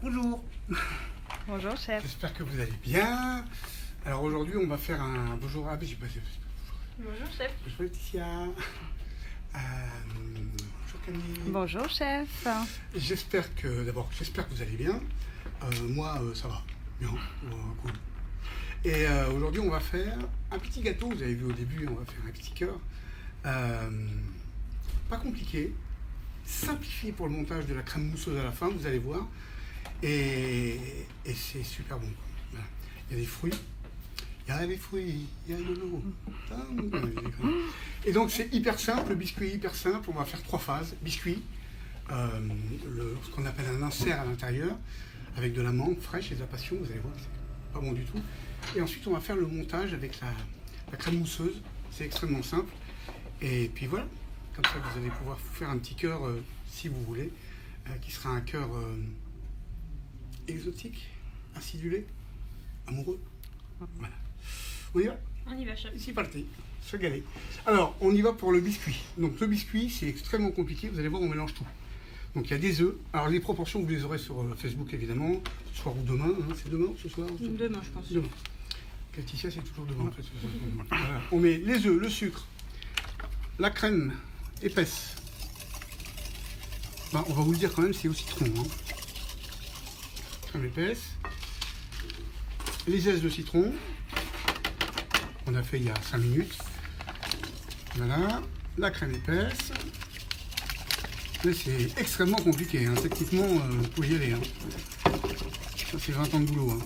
Bonjour. Bonjour chef. J'espère que vous allez bien. Alors aujourd'hui on va faire un bonjour à j'ai pas Bonjour chef. bonjour Laetitia. Bonjour Camille. Bonjour chef. J'espère que vous allez bien. Moi ça va. Bien. Cool. Et aujourd'hui on va faire un petit gâteau. Vous avez vu au début, on va faire un petit cœur. Pas compliqué. Simplifié pour le montage de la crème mousseuse à la fin, vous allez voir. Et c'est super bon. Voilà. Il y a des fruits. Il y a de l'eau. Et donc c'est hyper simple, le biscuit est hyper simple. On va faire 3 phases. Biscuit, ce qu'on appelle un insert à l'intérieur, avec de la mangue fraîche et de la passion, vous allez voir, c'est pas bon du tout. Et ensuite on va faire le montage avec la crème mousseuse. C'est extrêmement simple. Et puis voilà, comme ça vous allez pouvoir faire un petit cœur, si vous voulez, qui sera un cœur exotique, acidulé, amoureux. Voilà. On y va ? On y va chef. C'est parti, se galer. Alors, on y va pour le biscuit. Donc le biscuit, c'est extrêmement compliqué. Vous allez voir, on mélange tout. Donc il y a des œufs. Alors les proportions, vous les aurez sur Facebook évidemment, ce soir ou demain. Hein. C'est demain ou ce soir ? Demain je pense. Demain. Laetitia, c'est toujours demain en fait. Voilà. On met les œufs, le sucre, la crème épaisse. Ben, on va vous le dire quand même, c'est au citron. Hein. Crème épaisse. Les zestes de citron. On a fait il y a 5 minutes. Voilà. La crème épaisse. Mais c'est extrêmement compliqué. Hein. Techniquement, vous pouvez y aller. Hein. Ça, c'est 20 ans de boulot. Hein.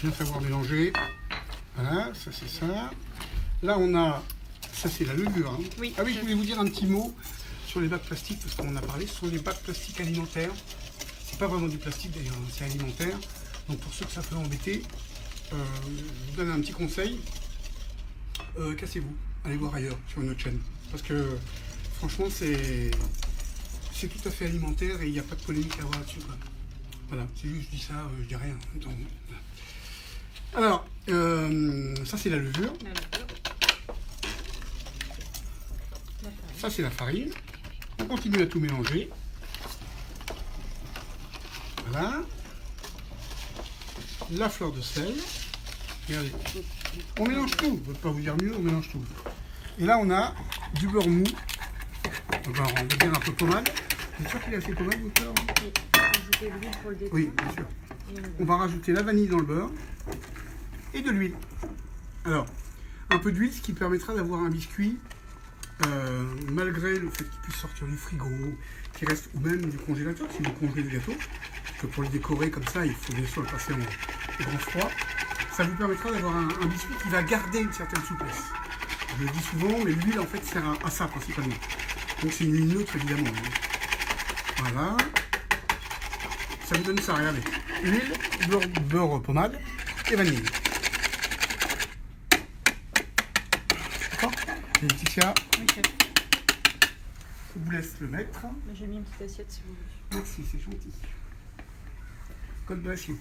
Bien savoir mélanger. Voilà, ça c'est ça. Là, on a... Ça, c'est la levure. Hein. Oui, ah oui, je voulais vous dire un petit mot sur les bacs plastiques, parce qu'on en a parlé. Ce sont des bacs plastiques alimentaires. C'est pas vraiment du plastique d'ailleurs, hein, c'est alimentaire. Donc pour ceux que ça peut embêter, je vous donne un petit conseil. Cassez-vous. Allez voir ailleurs, sur une autre chaîne. Parce que franchement, c'est tout à fait alimentaire et il n'y a pas de polémique à avoir là-dessus. Voilà, c'est juste, je dis ça, je dis rien. Attends, voilà. Alors, ça c'est la levure. Ça c'est la farine. On continue à tout mélanger. Voilà. La fleur de sel. Regardez. On mélange tout. Je ne peux pas vous dire mieux, on mélange tout. Et là, on a du beurre mou. On va dire un peu pommade. Vous êtes sûr qu'il est assez pommade, votre beurre ? Ajouter l'huile pour le détendre. Oui, bien sûr. On va rajouter la vanille dans le beurre et de l'huile. Alors, un peu d'huile, ce qui permettra d'avoir un biscuit, malgré le fait qu'il puisse sortir du frigo, qu'il reste, ou même du congélateur, si vous congelez le gâteau. Que pour le décorer comme ça, il faut bien sûr le passer au grand froid. Ça vous permettra d'avoir un biscuit qui va garder une certaine souplesse. Je le dis souvent, mais l'huile en fait sert à ça principalement. Donc c'est une huile neutre évidemment. Voilà. Ça vous donne ça, regardez. Huile, beurre pommade et vanille. D'accord ? Laetitia, Oui chef. je vous laisse le mettre. J'ai mis une petite assiette si vous voulez. Merci, c'est gentil. God bless you.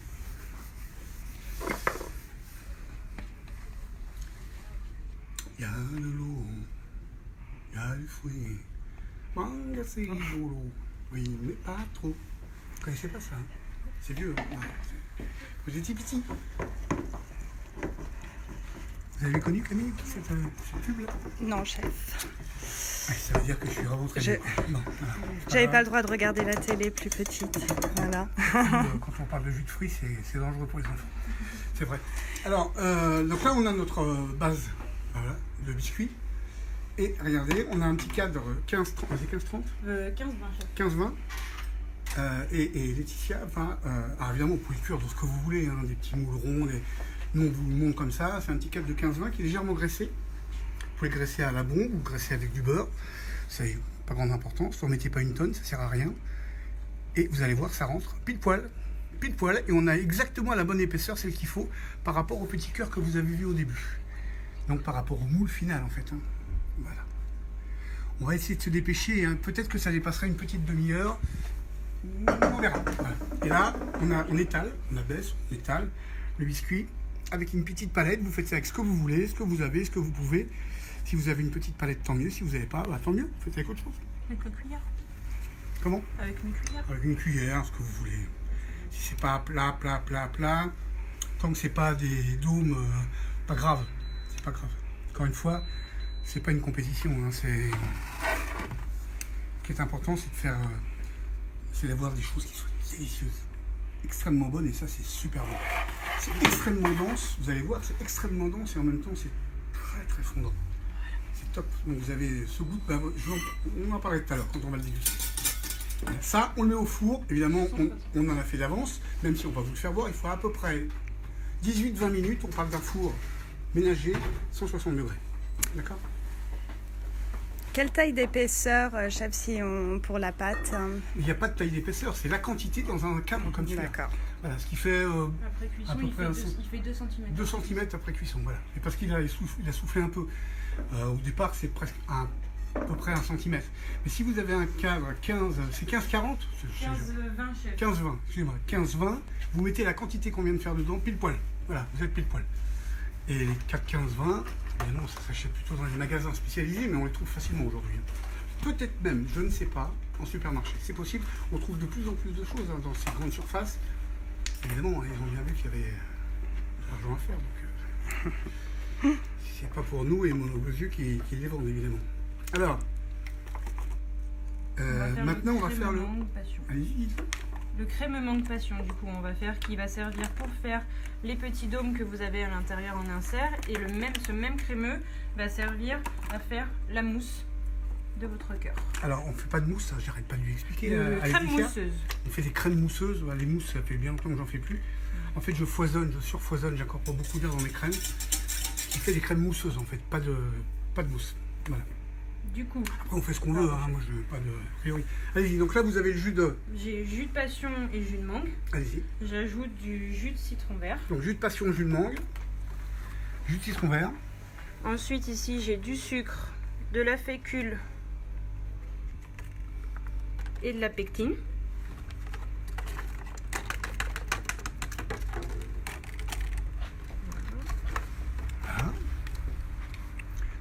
Il y a de l'eau, il y a du fruit. Mangue, c'est rigolo. Oui, mais pas trop. Vous connaissez pas ça, hein? C'est vieux. Hein? Ouais, vous étiez petit. Vous avez connu Camille cette pub là? Non chef. Ouais, ça veut dire que je suis vraiment très vieux. Non, voilà. J'avais pas le droit de regarder la télé plus petite. Voilà. Quand on parle de jus de fruits, c'est dangereux pour les enfants. C'est vrai. Alors, donc là, on a notre base, voilà, le biscuit. Et regardez, on a un petit cadre 15-30. C'est 15-30 15-20 chef. 15-20. Et Laetitia va... alors évidemment, vous pouvez cuire dans ce que vous voulez, hein, des petits moules ronds. Nous, on vous le montre comme ça. C'est un petit cadre de 15-20 qui est légèrement graissé. Vous pouvez graisser à la bombe ou graisser avec du beurre. Ça n'a pas grande importance. Vous ne remettez pas une tonne, ça ne sert à rien. Et vous allez voir, ça rentre pile poil. Pile poil. Et on a exactement la bonne épaisseur, celle qu'il faut, par rapport au petit cœur que vous avez vu au début. Donc par rapport au moule final, en fait. Hein. Voilà. On va essayer de se dépêcher. Hein. Peut-être que ça dépassera une petite demi-heure. On verra. Voilà. Et là, on étale, on abaisse, on étale le biscuit avec une petite palette. Vous faites ça avec ce que vous voulez, ce que vous avez, ce que vous pouvez. Si vous avez une petite palette, tant mieux. Si vous n'avez pas, bah, tant mieux. Faites avec autre chose. Avec une cuillère. Comment? Avec une cuillère. Avec une cuillère, ce que vous voulez. Si c'est pas plat, tant que c'est pas des dômes, pas grave. C'est pas grave. Encore une fois, c'est pas une compétition. Hein, ce qui est important, c'est de faire, c'est d'avoir des choses qui soient délicieuses, extrêmement bonnes, et ça, c'est super bon. C'est extrêmement dense. Vous allez voir, c'est extrêmement dense et en même temps, c'est très fondant. C'est top. Donc vous avez ce goût. On en parlait tout à l'heure quand on va le déguster. Ça, on le met au four. Évidemment, on en a fait d'avance, même si on va vous le faire voir. Il faut à peu près 18-20 minutes. On parle d'un four ménager, 160 degrés. D'accord? Quelle taille d'épaisseur, chef, pour la pâte? Il n'y a pas de taille d'épaisseur, c'est la quantité dans un cadre comme celui-là. D'accord. Voilà, ce qui fait après cuisson, à peu près il fait 2 cm. 2 cm après cuisson. Voilà. Et parce qu'il a soufflé un peu. Au départ, c'est presque à peu près 1 cm. Mais si vous avez un cadre 15, c'est 15-40 15-20, chef. 15-20, excusez-moi, 15-20, vous mettez la quantité qu'on vient de faire dedans, pile poil. Voilà, vous êtes pile poil. Et les 4-15-20, évidemment, ça s'achète plutôt dans les magasins spécialisés, mais on les trouve facilement aujourd'hui. Peut-être même, je ne sais pas, en supermarché. C'est possible, on trouve de plus en plus de choses dans ces grandes surfaces. Évidemment, ils ont bien vu qu'il y avait de l'argent à faire, donc c'est pas pour nous et nos yeux qui les vendent, évidemment. Alors, maintenant on va faire le... Allez-y. Le crème mangue passion, du coup, on va faire, qui va servir pour faire les petits dômes que vous avez à l'intérieur en insert. Et ce même crémeux va servir à faire la mousse de votre cœur. Alors, on ne fait pas de mousse, j'arrête pas de lui expliquer. Crème mousseuse. On fait des crèmes mousseuses. Les mousses, ça fait bien longtemps que j'en fais plus. En fait, je surfoisonne, j'incorpore beaucoup d'air dans mes crèmes. Ce qui fait des crèmes mousseuses, en fait, pas de mousse. Voilà. Du coup, après, on fait ce qu'on veut, hein. Moi je n'ai pas de priori. Allez-y, donc là vous avez le jus de... J'ai jus de passion et jus de mangue. Allez-y. J'ajoute du jus de citron vert. Donc jus de passion, jus de mangue, jus de citron vert. Ensuite ici j'ai du sucre, de la fécule et de la pectine. Voilà.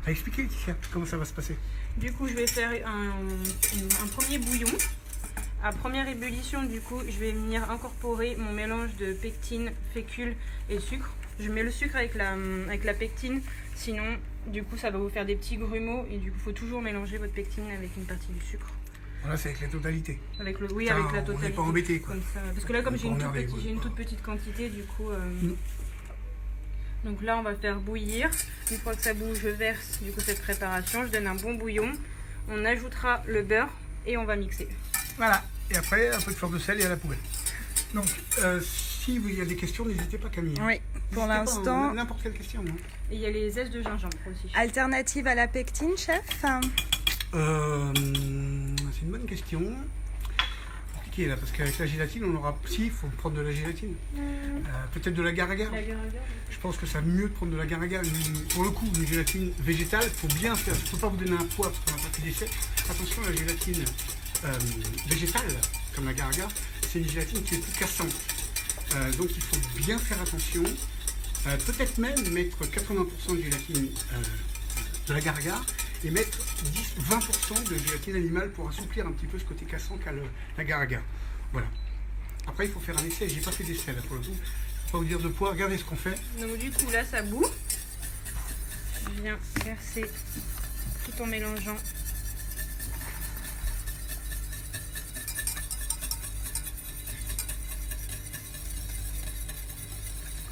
T'as expliqué, Laetitia, comment ça va se passer? Du coup, je vais faire un premier bouillon. À première ébullition, du coup, je vais venir incorporer mon mélange de pectine, fécule et sucre. Je mets le sucre avec la pectine, sinon, du coup, ça va vous faire des petits grumeaux. Et du coup, il faut toujours mélanger votre pectine avec une partie du sucre. Voilà, c'est avec la totalité. Avec la on totalité. On n'est pas embêté, quoi. Comme ça. Parce que là, comme j'ai une toute petite quantité, du coup... Donc là, on va faire bouillir. Une fois que ça bouge, je verse du coup cette préparation. Je donne un bon bouillon. On ajoutera le beurre et on va mixer. Voilà. Et après, un peu de fleur de sel et à la poubelle. Donc, si il y a des questions, n'hésitez pas, Camille. Oui, pour l'instant... N'importe quelle question. Hein. Et il y a les zestes de gingembre aussi. Alternative à la pectine, chef? C'est une bonne question. Compliqué là, parce qu'avec la gélatine, on aura... Si, il faut prendre de la gélatine. Peut-être de l'agar-agar. Je pense que c'est mieux de prendre de l'agar-agar. Pour le coup, une gélatine végétale, il faut bien faire. Je ne peux pas vous donner un poids parce qu'on n'a pas fait d'essai. Attention, la gélatine végétale, comme l'agar-agar, c'est une gélatine qui est plus cassante. Donc il faut bien faire attention. Peut-être même mettre 80% de gélatine de l'agar-agar et mettre 10-20% de gélatine animale pour assouplir un petit peu ce côté cassant qu'a l'agar-agar. Voilà. Après, il faut faire un essai. J'ai pas fait d'essai là pour le coup. Je ne vais pas vous dire de poids. Regardez ce qu'on fait. Donc du coup, là, ça bout. Je viens verser tout en mélangeant.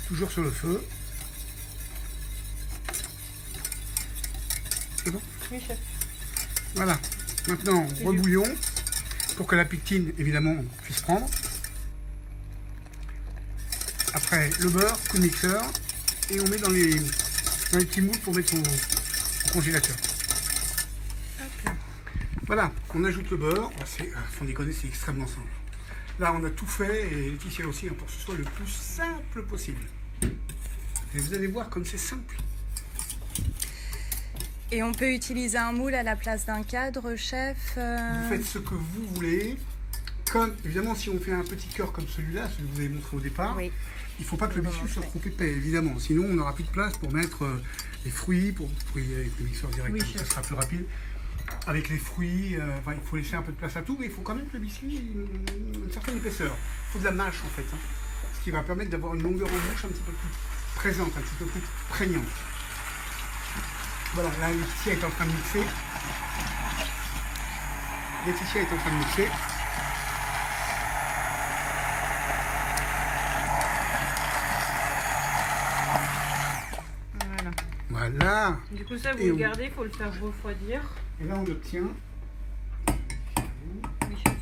Toujours sur le feu. C'est bon? Oui, chef. Voilà. Maintenant, rebouillon pour que la pectine, évidemment, puisse prendre. Après, le beurre, coup de mixeur. Et on met dans les petits moules pour mettre au congélateur. Okay. Voilà, on ajoute le beurre. Faut déconner, c'est extrêmement simple. Là, on a tout fait, et Laetitia aussi, pour que ce soit le plus simple possible. Et vous allez voir comme c'est simple. Et on peut utiliser un moule à la place d'un cadre, chef? Vous faites ce que vous voulez. Comme, évidemment, si on fait un petit cœur comme celui-là, celui que vous avez montré au départ, oui. Il ne faut pas que le biscuit soit trop épais, évidemment. Sinon, on n'aura plus de place pour mettre les fruits, pour fruits avec le mixeur direct, oui, ça sera plus rapide. avec les fruits. Il faut laisser un peu de place à tout, mais il faut quand même que le biscuit ait une certaine épaisseur. Il faut de la mâche en fait, hein, ce qui va permettre d'avoir une longueur en bouche un petit peu plus présente, un petit peu plus prégnante. Voilà, là Laetitia est en train de mixer. Laetitia est en train de mixer. Voilà. Du coup, ça, vous le gardez, il faut le faire refroidir. Et là, on obtient. Oui, chef.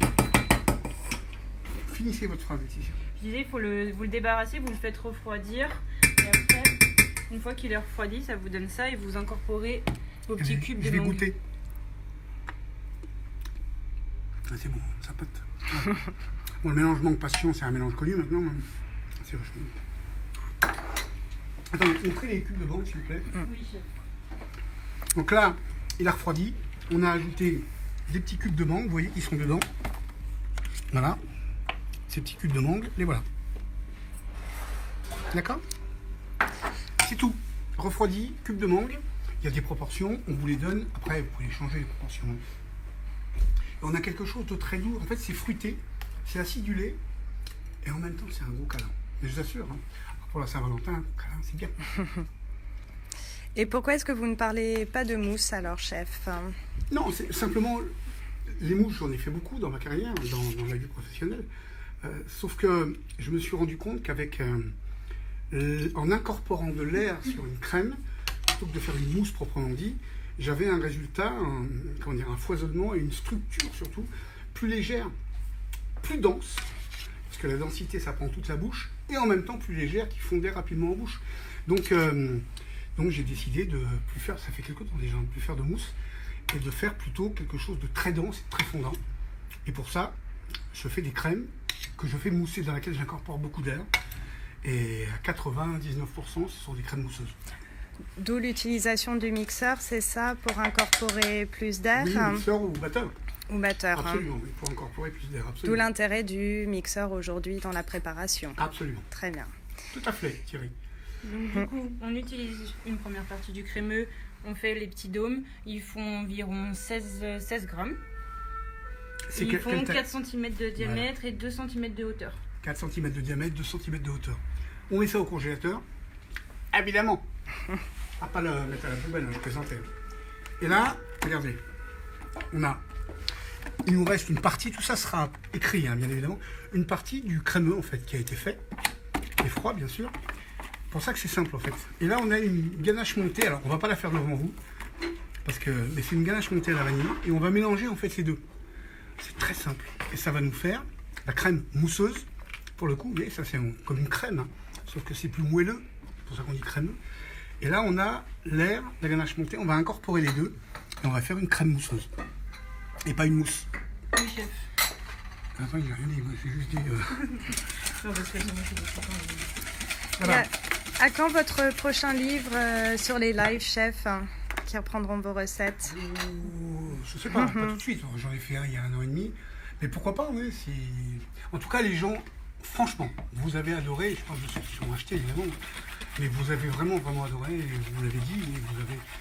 Finissez votre phrase, Laetitia. Je disais, vous le débarrassez, vous le faites refroidir. Et après, une fois qu'il est refroidi, ça vous donne ça et vous incorporez vos petits cubes de mangue. Je vais goûter. Ah, c'est bon, ça pote. Bon, le mélange mangue passion, c'est un mélange connu maintenant. Hein. C'est vachement bon. Attendez, montrez les cubes de mangue, s'il vous plaît. Oui, chef. Donc là, il a refroidi. On a ajouté des petits cubes de mangue, vous voyez, qui sont dedans. Voilà. Ces petits cubes de mangue, les voilà. D'accord? C'est tout. Refroidi, cube de mangue. Il y a des proportions, on vous les donne. Après, vous pouvez changer les proportions. Et on a quelque chose de très doux. En fait, c'est fruité, c'est acidulé. Et en même temps, c'est un gros câlin. Mais je vous assure, hein, pour la Saint-Valentin, câlin, c'est bien. Et pourquoi est-ce que vous ne parlez pas de mousse alors, chef? Non, c'est simplement, les mousses, j'en ai fait beaucoup dans ma carrière, dans la vie professionnelle. Sauf que je me suis rendu compte qu'avec, en incorporant de l'air sur une crème, plutôt que de faire une mousse proprement dit, j'avais un résultat, un foisonnement et une structure surtout plus légère, plus dense, parce que la densité ça prend toute la bouche, et en même temps plus légère qui fondait rapidement en bouche. Donc j'ai décidé de plus faire, ça fait quelque temps déjà, de plus faire de mousse, et de faire plutôt quelque chose de très dense et très fondant. Et pour ça, je fais des crèmes que je fais mousser, dans laquelle j'incorpore beaucoup d'air. Et à 99%, ce sont des crèmes mousseuses. D'où l'utilisation du mixeur, c'est ça, pour incorporer plus d'air? Oui, mixeur ou batteur. Ou batteur. Absolument, oui, pour incorporer plus d'air. D'où l'intérêt du mixeur aujourd'hui dans la préparation. Absolument. Très bien. Tout à fait, Thierry. Donc du coup, on utilise une première partie du crémeux, on fait les petits dômes, ils font environ 16 grammes. Ils font 4 cm de diamètre et 2 cm de hauteur. 4 cm de diamètre, 2 cm de hauteur. On met ça au congélateur, évidemment. À pas le mettre à la poubelle, je présentais. Et là, regardez, il nous reste une partie, tout ça sera écrit, hein, bien évidemment, une partie du crémeux en fait qui a été fait, et froid bien sûr. C'est pour ça que c'est simple en fait. Et là, on a une ganache montée. Alors, on va pas la faire devant vous, mais c'est une ganache montée à la vanille, et on va mélanger en fait les deux. C'est très simple, et ça va nous faire la crème mousseuse. Pour le coup, vous voyez, ça c'est comme une crème, hein, sauf que c'est plus moelleux, c'est pour ça qu'on dit crémeux. Et là, on a l'air, la ganache montée, on va incorporer les deux, et on va faire une crème mousseuse, et pas une mousse. Oui, chef. Attends, il n'a rien dit, moi j'ai juste dit... Non, parce que Voilà. À quand votre prochain livre sur les lives, chef, qui reprendront vos recettes? Je sais pas, pas tout de suite. J'en ai fait un il y a 1 an et demi. Mais pourquoi pas, oui. En tout cas, les gens, franchement, vous avez adoré. Je pense que ceux qui sont achetés, évidemment. Mais vous avez vraiment, vraiment adoré. Et vous l'avez dit.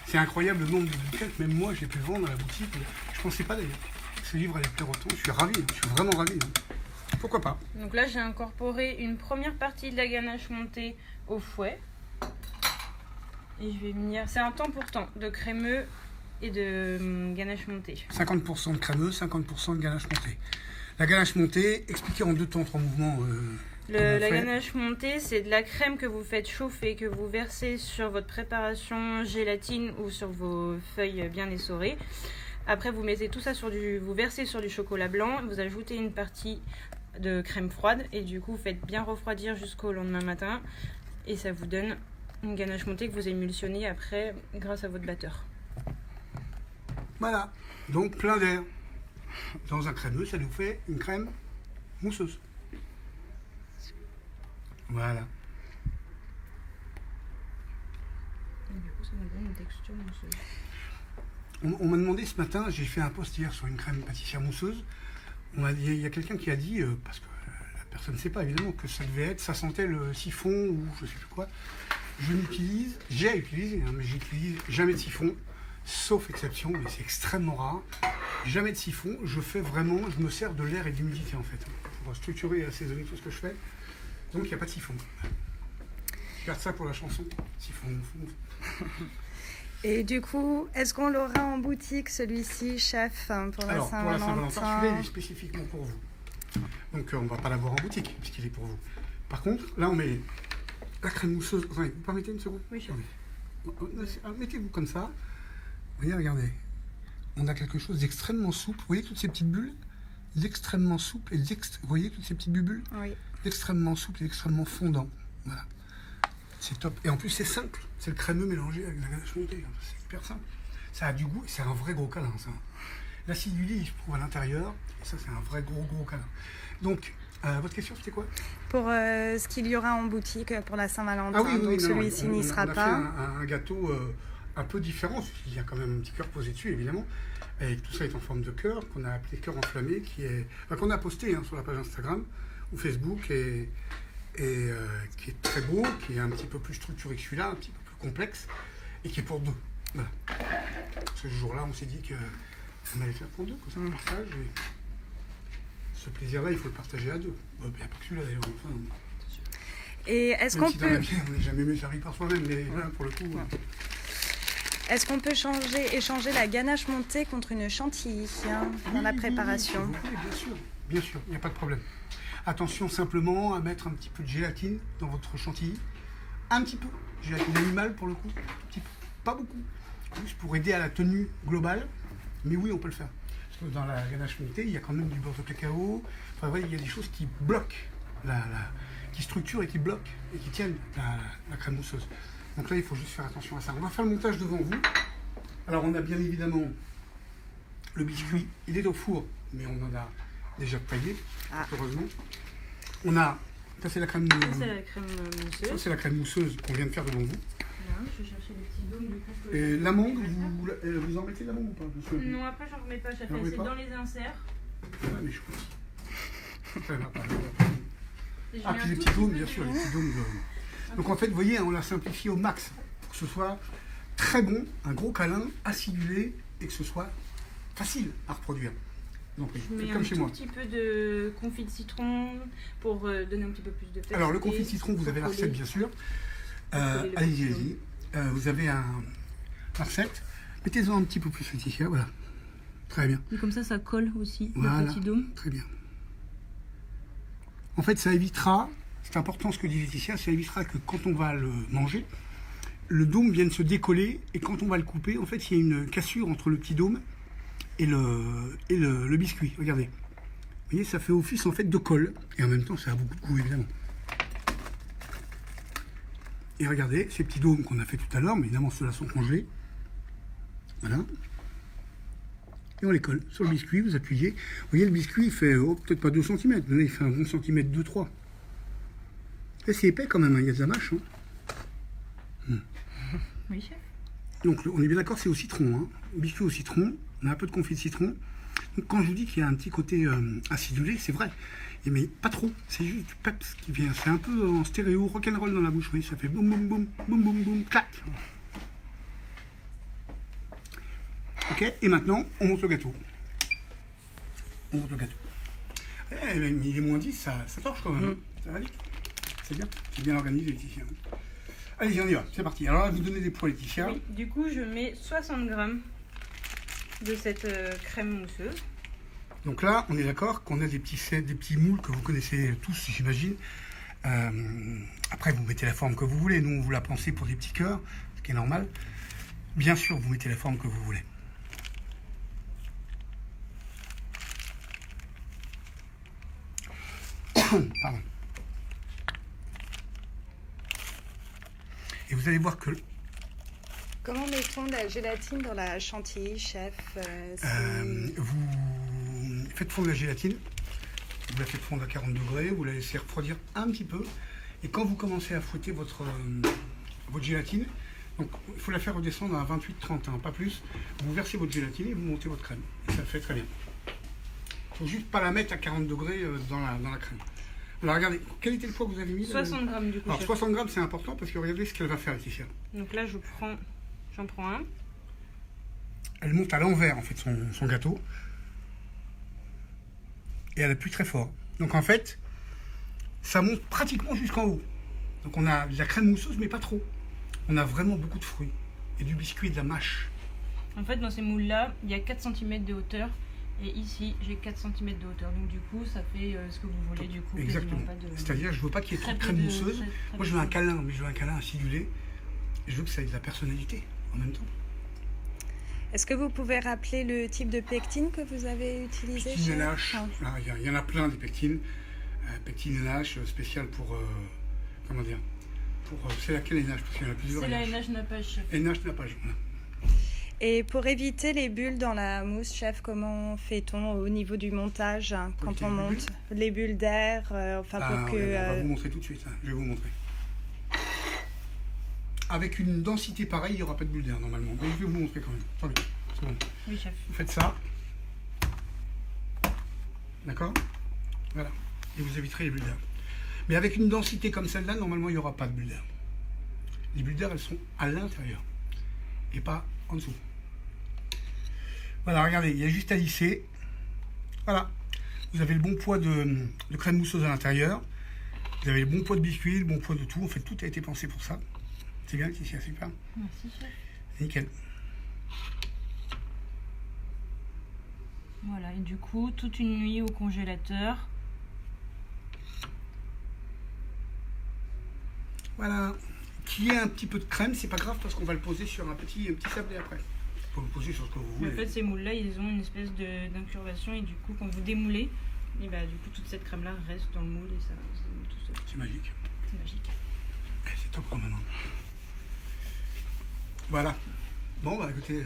C'est incroyable le nombre de bouquets. Même moi, j'ai pu le vendre à la boutique. Je ne pensais pas d'ailleurs que ce livre allait plaire autant. Je suis ravi. Je suis vraiment ravi. Pourquoi pas? Donc là, j'ai incorporé une première partie de la ganache montée au fouet. Et je vais venir... C'est un temps pour temps de crémeux et de ganache montée. 50% de crémeux, 50% de ganache montée. La ganache montée, expliquez en 2 temps, 3 mouvements. La ganache montée, c'est de la crème que vous faites chauffer, que vous versez sur votre préparation gélatine ou sur vos feuilles bien essorées. Après, vous mettez tout ça vous versez sur du chocolat blanc, vous ajoutez une partie de crème froide et du coup, vous faites bien refroidir jusqu'au lendemain matin et ça vous donne une ganache montée que vous émulsionnez après grâce à votre batteur. Voilà, donc plein d'air. Dans un crémeux, ça nous fait une crème mousseuse. Voilà. Et du coup, ça nous donne une texture mousseuse. On m'a demandé ce matin, j'ai fait un post hier sur une crème pâtissière mousseuse. Il y a quelqu'un qui a dit, parce que la personne ne sait pas évidemment, que ça devait être, ça sentait le siphon ou je sais plus quoi. J'ai utilisé, mais j'utilise jamais de siphon. sauf exception, mais c'est extrêmement rare. Jamais de siphon, je me sers de l'air et de l'humidité en fait, pour structurer et assaisonner tout ce que je fais. Donc il n'y a pas de siphon. Je garde ça pour la chanson. Siphon. Et du coup, est-ce qu'on l'aura en boutique celui-ci, chef, pour la Alors, pour la Saint-Valentin, Saint-Valentin? celui-là, il est spécifiquement pour vous. Donc on ne va pas l'avoir en boutique, puisqu'il est pour vous. Par contre, là on met la crème mousseuse. Enfin, vous permettez une seconde? Oui, chef. Mettez-vous comme ça. Voyez, regardez. On a quelque chose d'extrêmement souple. Vous voyez toutes ces petites bulles? L'extrêmement souple et vous voyez toutes ces petites bulles? Oui. L'extrêmement souple et l'extrêmement fondant. Voilà. C'est top. Et en plus, c'est simple. C'est le crémeux mélangé avec la ganache montée. C'est hyper simple. Ça a du goût et c'est un vrai gros câlin, ça. L'acidulé, il se trouve à l'intérieur. Et ça, c'est un vrai gros câlin. Donc, votre question, c'était quoi? Pour ce qu'il y aura en boutique pour la Saint-Valentin. Oui, donc celui-ci n'y sera pas. On a fait un gâteau un peu différent. Il y a quand même un petit cœur posé dessus, évidemment. Et tout ça est en forme de cœur, qu'on a appelé cœur enflammé, qu'on a posté sur la page Instagram ou Facebook, et qui est très beau, qui est un petit peu plus structuré que celui-là, un petit peu plus complexe, et qui est pour deux. Voilà. Ce jour-là, on s'est dit qu'on allait faire pour deux, comme ça on partage. Et ce plaisir-là, il faut le partager à deux. Il n'y a pas que celui-là d'ailleurs. Enfin, et est-ce même qu'on si dans peut... la vie, on n'est jamais mieux servi par soi-même, mais là, pour le coup... Est-ce qu'on peut échanger la ganache montée contre une chantilly dans la préparation? Oui, bien sûr, il n'y a pas de problème. Attention simplement à mettre un petit peu de gélatine dans votre chantilly. Un petit peu, gélatine animale pour le coup, un petit peu, pas beaucoup. Juste pour aider à la tenue globale, mais oui, on peut le faire. Parce que dans la ganache montée, il y a quand même du beurre de cacao. Enfin, ouais, il y a des choses qui bloquent, qui structurent et qui bloquent, et qui tiennent la crème mousseuse. Donc là, il faut juste faire attention à ça. On va faire le montage devant vous. Alors, on a bien évidemment le biscuit. Il est au four, mais on en a déjà taillé, heureusement. On a... Ça, c'est la crème... C'est la crème mousseuse. Ça, c'est la crème mousseuse qu'on vient de faire devant vous. Voilà, je vais chercher les petits dômes du coup. Et l'amande, vous en mettez de l'amande ou pas? Non, après, j'en remets pas. Ah, C'est dans les inserts. Ouais, mais je crois. Ça va pas. Et je Ah, mets puis un les tout petits dômes, peu bien de- sûr, les petits dômes. Donc en fait, vous voyez, on l'a simplifié au max pour que ce soit très bon, un gros câlin, acidulé, et que ce soit facile à reproduire. Donc oui, Je mets faites un comme chez tout moi. petit peu de confit de citron pour donner un petit peu plus de texture. Alors le confit de citron, vous avez la recette bien sûr. coller le Allez-y. Vous avez la recette. Mettez-en un petit peu plus Laetitia, voilà. Très bien. Et comme ça colle aussi, Voilà. le petit dôme. Très bien. En fait, ça évitera, c'est important ce que dit Laetitia, ça évitera que quand on va le manger, le dôme vienne se décoller, et quand on va le couper, en fait, il y a une cassure entre le petit dôme et le biscuit. Regardez. Vous voyez, ça fait office en fait de colle, et en même temps, ça a beaucoup de goût, évidemment. Et regardez, ces petits dômes qu'on a fait tout à l'heure, mais évidemment, ceux-là sont congelés. Voilà. Et on les colle sur le biscuit, vous appuyez. Vous voyez, le biscuit, il fait peut-être pas 2 cm, mais là, il fait un bon centimètre, 2-3. Et c'est épais quand même, hein, il y a de la mâche. Hein. Oui, chef. Donc, on est bien d'accord, c'est au citron. Hein. Biscuit au citron, on a un peu de confit de citron. Donc, quand je vous dis qu'il y a un petit côté acidulé, c'est vrai. Mais pas trop, c'est juste du peps qui vient. C'est un peu en stéréo, rock'n'roll dans la bouche. Oui, ça fait boum, boum, boum, boum, boum, boum, clac. Ok, et maintenant, on monte le gâteau. On monte le gâteau. Eh, même, il est moins 10, ça torche quand même. Ça va vite. C'est bien organisé, Laetitia. Allez-y, on y va, c'est parti. Alors là, vous donnez des poids, Laetitia. Oui, du coup, je mets 60 grammes de cette crème mousseuse. Donc là, on est d'accord qu'on a des petits moules que vous connaissez tous, j'imagine. Après, vous mettez la forme que vous voulez. Nous, on vous l'a pensé pour des petits cœurs, ce qui est normal. Bien sûr, vous mettez la forme que vous voulez. Pardon. Et vous allez voir que Comment mettons de la gélatine dans la chantilly, chef? vous faites fondre la gélatine, vous la faites fondre à 40 degrés, vous la laissez refroidir un petit peu, et quand vous commencez à fouetter votre gélatine, donc il faut la faire redescendre à 28-30, hein, pas plus, vous versez votre gélatine et vous montez votre crème, et ça le fait très bien. Il ne faut juste pas la mettre à 40 degrés dans la crème. Alors regardez, quel était le poids que vous avez mis là? 60 grammes du coup. Alors chef. 60 grammes, c'est important parce que regardez ce qu'elle va faire, Laetitia. Donc là, j'en prends un. elle monte à l'envers en fait son gâteau. Et elle appuie très fort. Donc en fait, ça monte pratiquement jusqu'en haut. Donc on a de la crème mousseuse, mais pas trop. On a vraiment beaucoup de fruits. Et du biscuit et de la mâche. En fait, dans ces moules-là, il y a 4 cm de hauteur. Et ici, j'ai 4 cm de hauteur. Donc du coup, ça fait ce que vous voulez. Du coup, exactement. C'est-à-dire, je veux pas qu'il y ait trop de crème mousseuse. Moi, je veux un câlin, mais je veux un câlin acidulé. Et je veux que ça ait de la personnalité en même temps. Est-ce que vous pouvez rappeler le type de pectine que vous avez utilisé? Pectine LH. Il y en a plein des pectines. Pectine LH spéciale pour... comment dire c'est laquelle LH? Parce qu'il y en a plusieurs. C'est la LH nappage. LH nappage, voilà. Et pour éviter les bulles dans la mousse, chef, comment fait-on au niveau du montage quand on monte les bulles d'air pour que... On va vous montrer tout de suite. Je vais vous montrer. Avec une densité pareille, il n'y aura pas de bulles d'air normalement. Mais je vais vous montrer quand même. Attendez, c'est bon. Oui, chef. Vous faites ça. D'accord? Voilà. Et vous éviterez les bulles d'air. Mais avec une densité comme celle-là, normalement, il n'y aura pas de bulles d'air. Les bulles d'air, elles sont à l'intérieur. Et pas en dessous. Voilà, regardez, il y a juste à lisser. Voilà. Vous avez le bon poids de crème mousseuse à l'intérieur. Vous avez le bon poids de biscuit, le bon poids de tout. En fait, tout a été pensé pour ça. C'est bien, c'est super. Merci, chef. Nickel. Voilà, et du coup, toute une nuit au congélateur. Voilà. Qu'il y ait un petit peu de crème, c'est pas grave parce qu'on va le poser sur un petit sablé après. Il faut le poser sur ce que vous voulez. En fait, ces moules-là, ils ont une espèce d'incurvation et du coup, quand vous démoulez, et bah, du coup, toute cette crème-là reste dans le moule et ça démoule tout seul. C'est magique. C'est magique. C'est top quand même. Voilà. Bon, bah écoutez.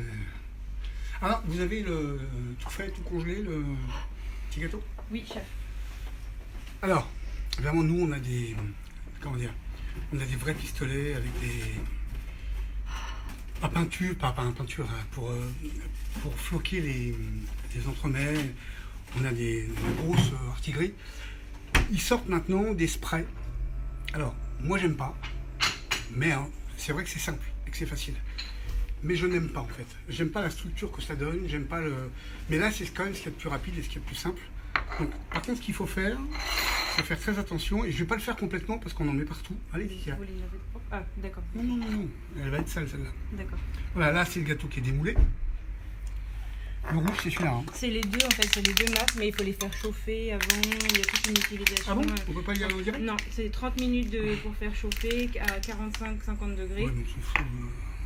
Alors, vous avez tout fait, tout congelé, le petit gâteau? Oui, chef. Alors, vraiment, nous, on a des. Comment dire? On a des vrais pistolets avec des. Pas peinture, pas peinture, hein, pour floquer les entremets. On a des grosses artilleries. Ils sortent maintenant des sprays. Alors, moi, j'aime pas. Mais hein, c'est vrai que c'est simple et que c'est facile. Mais je n'aime pas en fait. J'aime pas la structure que ça donne, j'aime pas le... Mais là, c'est quand même ce qu'il y a de plus rapide et ce qu'il y a de plus simple. Donc, par contre, ce qu'il faut faire, c'est faire très attention. Et je vais pas le faire complètement parce qu'on en met partout. Allez, Laetitia. Vous les avez pas? Ah, d'accord. Non. Elle va être sale, celle-là. D'accord. Voilà, là, c'est le gâteau qui est démoulé. Le rouge, c'est celui-là. Hein. C'est les deux, en fait, c'est les deux marques, mais il faut les faire chauffer avant. Il y a toute une utilisation. Ah bon? On peut pas y aller en direct? Non, c'est 30 minutes pour faire chauffer à 45-50 degrés. Ouais, donc c'est fou.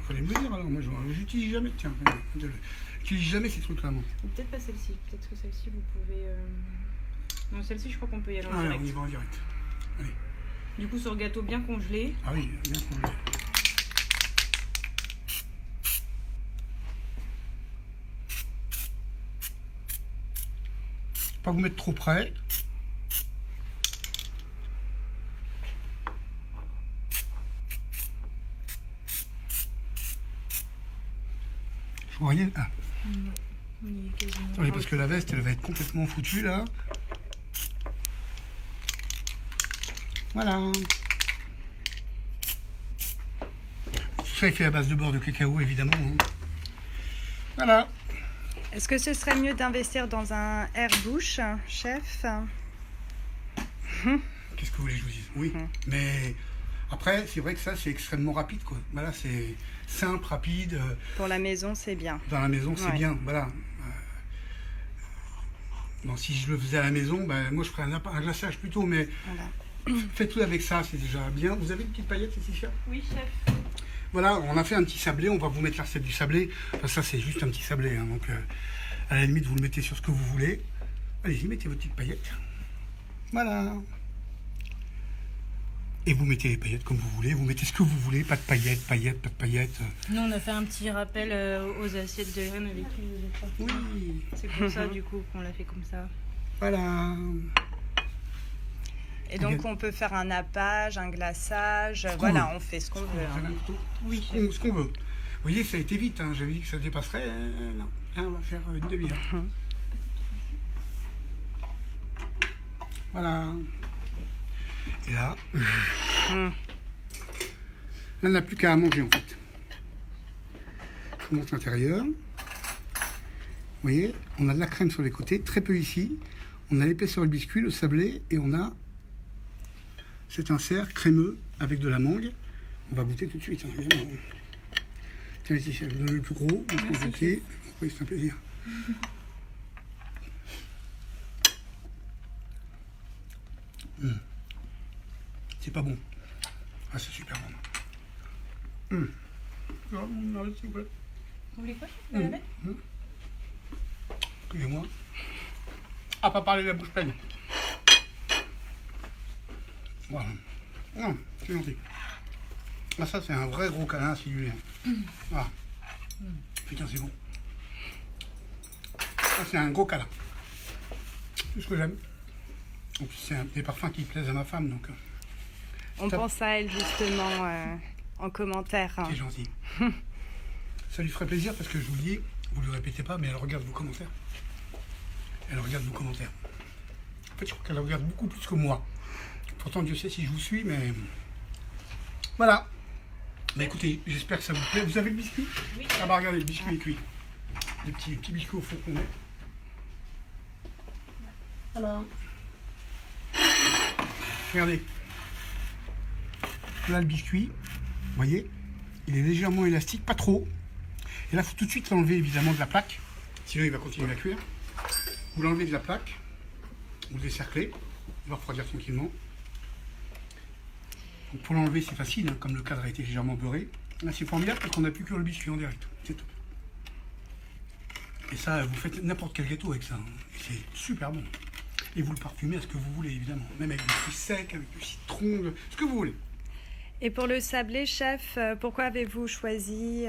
Fallait me le dire alors. Moi, j'utilise jamais. Tiens, j'utilise jamais ces trucs-là, moi. Ou peut-être pas celle-ci. Peut-être que celle-ci, vous pouvez. Non, celle-ci, je crois qu'on peut y aller en direct. On y va en direct. Allez. Du coup, sur gâteau bien congelé. Ah oui, bien congelé. Pas vous mettre trop près. Je vois rien. Ah. Oui, parce que la veste, elle va être complètement foutue là. Voilà. Tout ça est fait à base de beurre de cacao, évidemment. Hein. Voilà. Est-ce que ce serait mieux d'investir dans un air-bouche, chef? Qu'est-ce que vous voulez que je vous dise? Oui, mais après, c'est vrai que ça, c'est extrêmement rapide, quoi. Voilà, c'est simple, rapide. Pour la maison, c'est bien. Dans la maison, c'est bien, voilà. Bon, si je le faisais à la maison, ben, moi, je ferais un glaçage plutôt, mais voilà. Faites-tout avec ça, c'est déjà bien. Vous avez une petite paillette, Laetitia? Oui, chef. Voilà, on a fait un petit sablé, on va vous mettre la recette du sablé. Enfin, ça, c'est juste un petit sablé, hein, donc à la limite, vous le mettez sur ce que vous voulez. Allez-y, mettez votre petite paillette. Voilà. Et vous mettez les paillettes comme vous voulez, vous mettez ce que vous voulez, pas de paillettes, pas de paillettes. Nous, on a fait un petit rappel aux assiettes de graines avec qui vous êtes partis. Oui. C'est pour ça, du coup, qu'on l'a fait comme ça. Voilà. Et donc, on peut faire un nappage, un glaçage. Voilà, on fait ce qu'on veut. Hein. Oui, ce qu'on veut. Vous voyez, ça a été vite. Hein. J'avais dit que ça dépasserait. Non, là, on va faire une demi-heure. Voilà. Et là, là, on n'a plus qu'à manger en fait. Je vous montre l'intérieur. voyez, on a de la crème sur les côtés, très peu ici. On a l'épaisseur du biscuit, le sablé, et on a cet insert crémeux avec de la mangue. On va goûter tout de suite, hein, évidemment. Tiens, ici, je vais vous donner le plus gros. Oui, c'est un plaisir. C'est pas bon. Ah, c'est super bon. Non, s'il vous plaît. Vous voulez quoi? La lavette? Excusez-moi. Ah, pas parler de la bouche pleine. Voilà. Non, c'est gentil. Ah, ça, c'est un vrai gros câlin acidulé. Ah. Putain, c'est bon. Ça, c'est un gros câlin. C'est ce que j'aime. En plus, c'est des parfums qui plaisent à ma femme, donc... On pense à elle, justement, en commentaire. C'est gentil. Ça lui ferait plaisir, parce que je vous le dis, vous ne le répétez pas, mais elle regarde vos commentaires. Elle regarde vos commentaires. En fait, je crois qu'elle regarde beaucoup plus que moi. Pourtant, Dieu sait si je vous suis, mais... Voilà. Bah écoutez, j'espère que ça vous plaît. Vous avez le biscuit? Oui. Ah bah regardez, le biscuit est cuit. Des petits biscuits au fond qu'on met. Voilà. Regardez. Là, le biscuit, vous voyez, il est légèrement élastique, pas trop. Et là, il faut tout de suite l'enlever, évidemment, de la plaque. Sinon, il va continuer à cuire. Vous l'enlevez de la plaque. Vous le décerclez. Il va refroidir tranquillement. Donc pour l'enlever, c'est facile, hein, comme le cadre a été légèrement beurré. Là, c'est formidable parce qu'on a pu cuire le biscuit en direct. C'est top. Et ça, vous faites n'importe quel gâteau avec ça. Hein. C'est super bon. Et vous le parfumez à ce que vous voulez, évidemment. Même avec du fruits secs, avec du citron, ce que vous voulez. Et pour le sablé, chef, pourquoi avez-vous choisi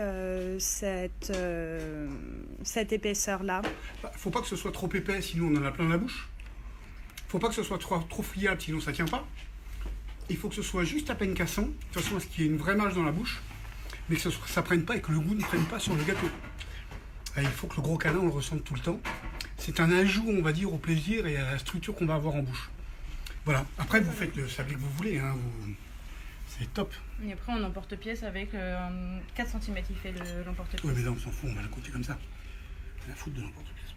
cette épaisseur-là? Faut pas que ce soit trop épais, sinon on en a plein la bouche. Faut pas que ce soit trop friable, sinon ça tient pas. Il faut que ce soit juste à peine cassant, de toute façon à ce qu'il y ait une vraie mâche dans la bouche, mais que ça prenne pas et que le goût ne prenne pas sur le gâteau. Et il faut que le gros câlin, on le ressente tout le temps. C'est un ajout, on va dire, au plaisir et à la structure qu'on va avoir en bouche. Voilà. Après, vous faites le sablé que vous voulez, hein, c'est top. Et après, on emporte-pièce avec 4 cm, il fait l'emporte-pièce. Oui, mais là, on s'en fout, on va le compter comme ça. C'est la faute de l'emporte-pièce.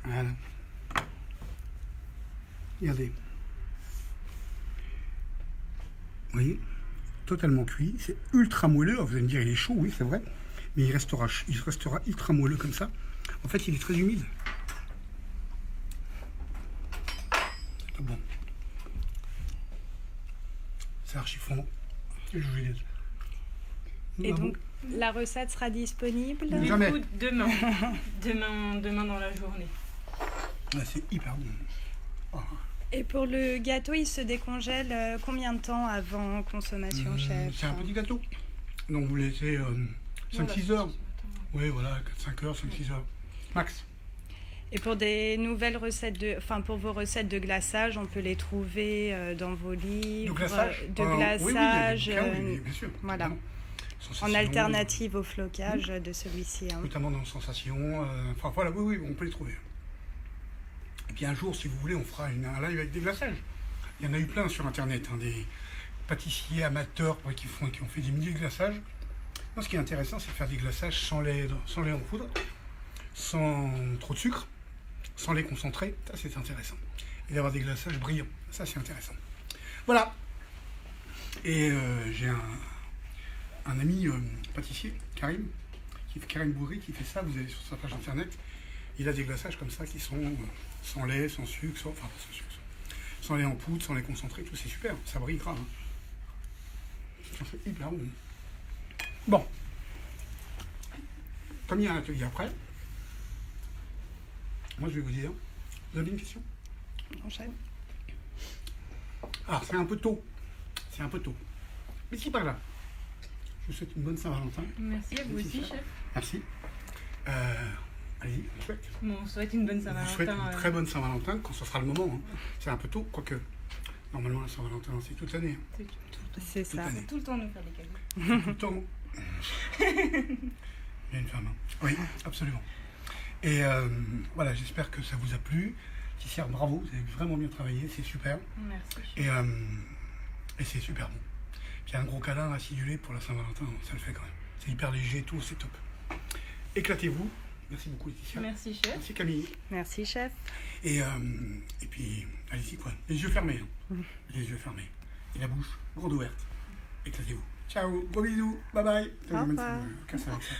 Voilà. Regardez. Vous voyez, totalement cuit, c'est ultra moelleux. Alors vous allez me dire, il est chaud, oui, c'est vrai, mais il restera ultra moelleux comme ça. En fait, il est très humide. C'est bon. C'est archi fondant. Je vous dis. Et donc, la recette sera disponible Jamais. Du coup, demain. demain dans la journée. Là, c'est hyper bon. Oh. Et pour le gâteau, il se décongèle combien de temps avant consommation, chef? C'est un petit gâteau. Donc vous laissez 5-6 heures. Oui, voilà, 5 heures, 5-6 heures. Max. Et pour des nouvelles recettes pour vos recettes de glaçage, on peut les trouver dans vos livres. De glaçage. Oui, bien sûr. Voilà. En alternative au flocage de celui-ci. Hein. Notamment dans Sensation. Enfin voilà, oui, on peut les trouver. Et puis un jour, si vous voulez, on fera un live avec des glaçages. Il y en a eu plein sur Internet, hein, des pâtissiers amateurs qui ont fait des milliers de glaçages. Moi, ce qui est intéressant, c'est de faire des glaçages sans lait en poudre, sans trop de sucre, sans lait concentré. Ça, c'est intéressant. Et d'avoir des glaçages brillants. Ça, c'est intéressant. Voilà. Et j'ai un ami pâtissier, Karim Bourri, qui fait ça. Vous allez sur sa page Internet. Il a des glaçages comme ça qui sont sans lait, sans sucre, sans lait en poudre, sans lait concentré, tout c'est super, ça brille grave. Ça fait hyper bon. Bon. Comme il y a un atelier après, moi je vais vous dire, vous avez une question? Enchaîne. Ah, c'est un peu tôt. Mais c'est pas grave. Je vous souhaite une bonne Saint-Valentin. Merci à vous aussi, chef. Merci. Allez-y, on souhaite. Bon, on souhaite une bonne Saint-Valentin. Je souhaite une très bonne Saint-Valentin quand ce sera le moment. Hein. C'est un peu tôt, quoique. Normalement, la Saint-Valentin, c'est toute l'année. Hein. C'est ça. Faut tout le temps nous faire des cadeaux. Tout le temps. Il y a une femme. Hein. Oui, absolument. Et voilà, j'espère que ça vous a plu. Tissière, bravo, vous avez vraiment bien travaillé, c'est super. Merci. Et c'est super bon. Puis un gros câlin acidulé pour la Saint-Valentin, ça le fait quand même. C'est hyper léger et tout, c'est top. éclatez-vous. Merci beaucoup Laetitia. Merci chef. Merci Camille. Merci, chef. Et puis, allez-y quoi. Les yeux fermés. Les yeux fermés. Et la bouche grande ouverte. Éclatez-vous. Ciao, gros bisous. Bye bye. Au revoir. Casse avec ça.